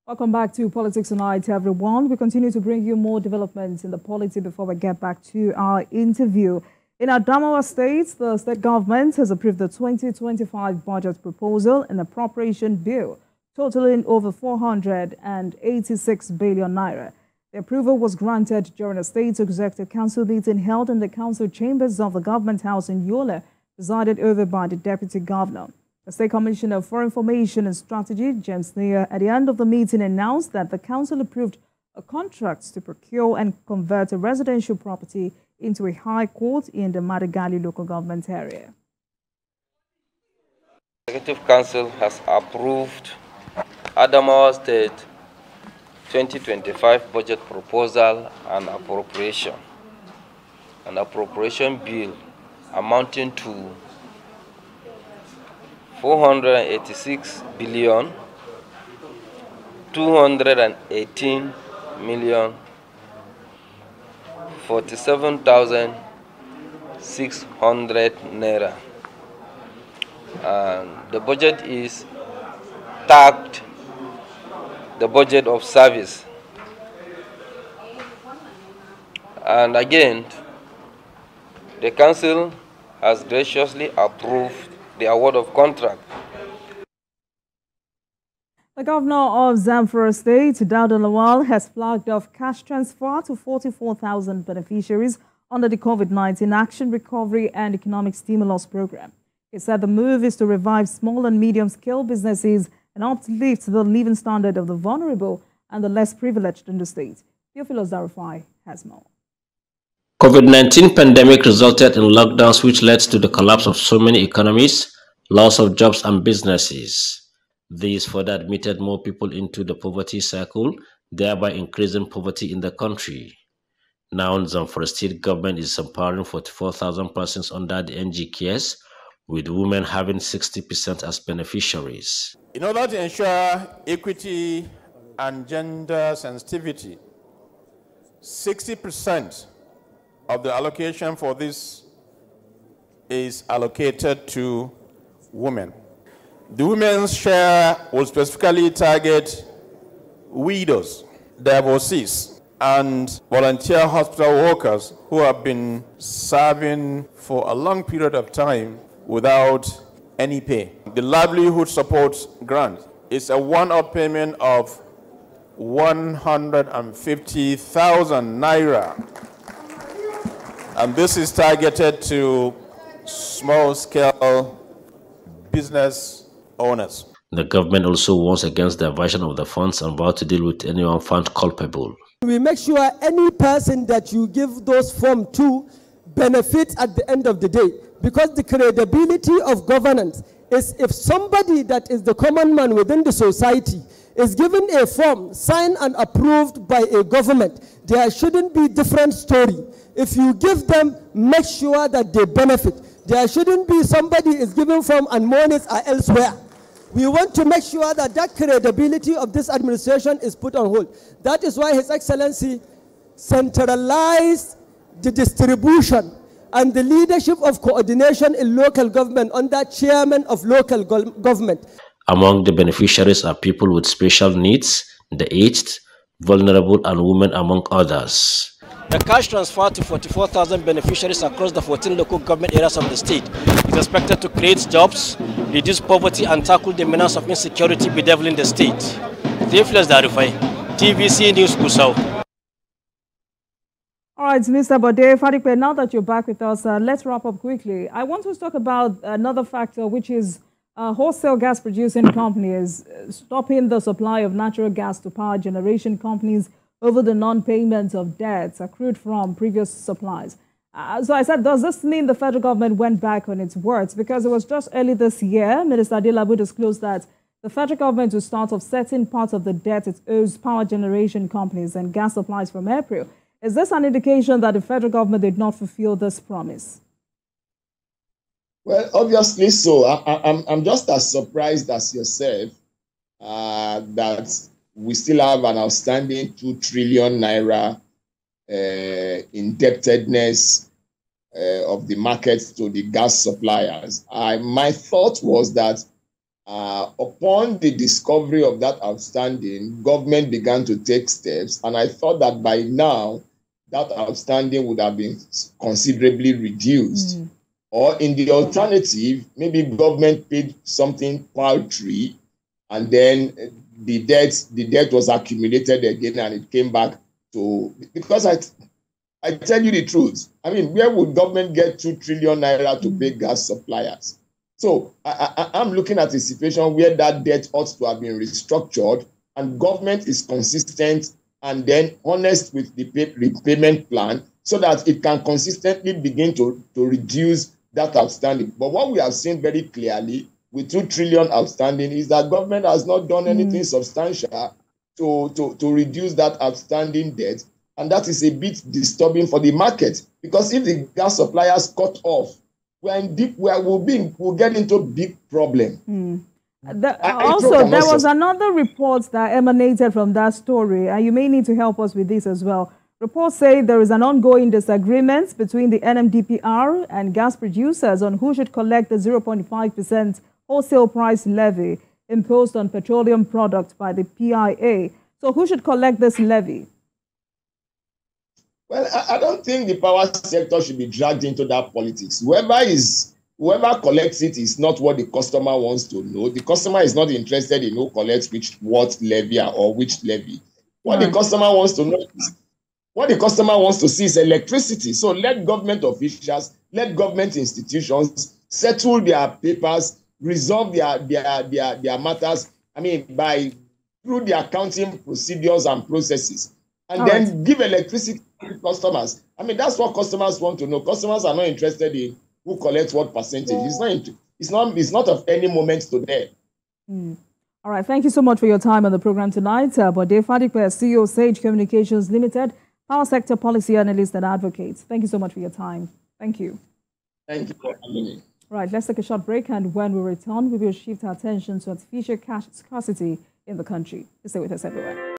Welcome back to Politics Tonight, everyone. We continue to bring you more developments in the polity before we get back to our interview. In Adamawa State, the state government has approved the 2025 budget proposal and appropriation bill, totaling over 486 billion naira. The approval was granted during a state executive council meeting held in the council chambers of the government house in Yola, presided over by the deputy governor. The State Commissioner for Information and Strategy, James Neer, at the end of the meeting announced that the council approved a contract to procure and convert a residential property into a high court in the Madagali local government area. The Executive Council has approved Adamawa State 2025 budget proposal and appropriation. An appropriation bill amounting to 486 billion 218 million 47,600 naira, and the budget is tagged the budget of service. And again, the council has graciously approved the award of contract. The governor of Zamfara State, Dauda Lawal, has flagged off cash transfer to 44,000 beneficiaries under the COVID-19 Action, Recovery and Economic Stimulus Program. He said the move is to revive small and medium-scale businesses and uplift the living standard of the vulnerable and the less privileged in the state. Theophilus Zarufai has more. COVID-19 pandemic resulted in lockdowns which led to the collapse of so many economies, loss of jobs and businesses. These further admitted more people into the poverty cycle, thereby increasing poverty in the country. Now, Zamfara State government is empowering 44,000 persons under the NGKS, with women having 60% as beneficiaries. In order to ensure equity and gender sensitivity, 60% of the allocation for this is allocated to women. The women's share will specifically target widows, divorcees, and volunteer hospital workers who have been serving for a long period of time without any pay. The livelihood support grant is a one-off payment of 150,000 naira. And this is targeted to small-scale business owners. The government also warns against the diversion of the funds and vows to deal with anyone found culpable. We make sure any person that you give those funds to benefits at the end of the day, because the credibility of governance is if somebody that is the common man within the society is given a form signed and approved by a government, there shouldn't be different story. If you give them, make sure that they benefit. There shouldn't be somebody is given form and monies are elsewhere. We want to make sure that that credibility of this administration is put on hold. That is why His Excellency centralized the distribution and the leadership of coordination in local government under chairman of local government. Among the beneficiaries are people with special needs, the aged, vulnerable, and women, among others. The cash transfer to 44,000 beneficiaries across the 14 local government areas of the state is expected to create jobs, reduce poverty, and tackle the menace of insecurity bedeviling the state. Theophilus Zarufai, TVC News Gusau. All right, Mr. Bode Fadikwe, now that you're back with us, let's wrap up quickly. I want to talk about another factor, which is wholesale gas producing companies stopping the supply of natural gas to power generation companies over the non-payment of debts accrued from previous supplies. So I said, does this mean the federal government went back on its words? Because it was just early this year, Minister Adilabu disclosed that the federal government will start offsetting part of the debt it owes power generation companies and gas supplies from April. Is this an indication that the federal government did not fulfill this promise? Well, obviously so. I'm just as surprised as yourself that we still have an outstanding 2 trillion naira indebtedness of the market to the gas suppliers. My thought was that Upon the discovery of that outstanding, government began to take steps, and I thought that by now, that outstanding would have been considerably reduced. Or in the alternative, maybe government paid something paltry, and then the debt was accumulated again, and it came back to, because I tell you the truth. I mean, where would government get 2 trillion naira to pay gas suppliers? So I'm looking at a situation where that debt ought to have been restructured, and government is consistent and then honest with the repayment plan so that it can consistently begin to reduce that outstanding. But what we have seen very clearly with 2 trillion outstanding is that government has not done anything substantial to reduce that outstanding debt. And that is a bit disturbing for the market, because if the gas suppliers cut off, we'll get into a big problem. Also, there was another report that emanated from that story, and you may need to help us with this as well. Reports say there is an ongoing disagreement between the NMDPR and gas producers on who should collect the 0.5% wholesale price levy imposed on petroleum products by the PIA. So who should collect this levy? Well, I don't think the power sector should be dragged into that politics. Whoever collects it is not what the customer wants to know. The customer is not interested in who collects what levy or which levy. What the customer wants to know is, what the customer wants to see is electricity. So let government officials, let government institutions settle their papers, resolve their matters. I mean, through the accounting procedures and processes, and then give electricity to customers. I mean, that's what customers want to know. Customers are not interested in who collects what percentage. It's not of any moment to them. All right. Thank you so much for your time on the program tonight. Bode Fadikpe, CEO, Sage Communications Limited, Power Sector Policy Analyst and Advocate. Thank you so much for your time. Thank you. Thank you for having me. Right. Let's take a short break, and when we return, we will shift our attention to artificial cash scarcity in the country. Stay with us, everyone.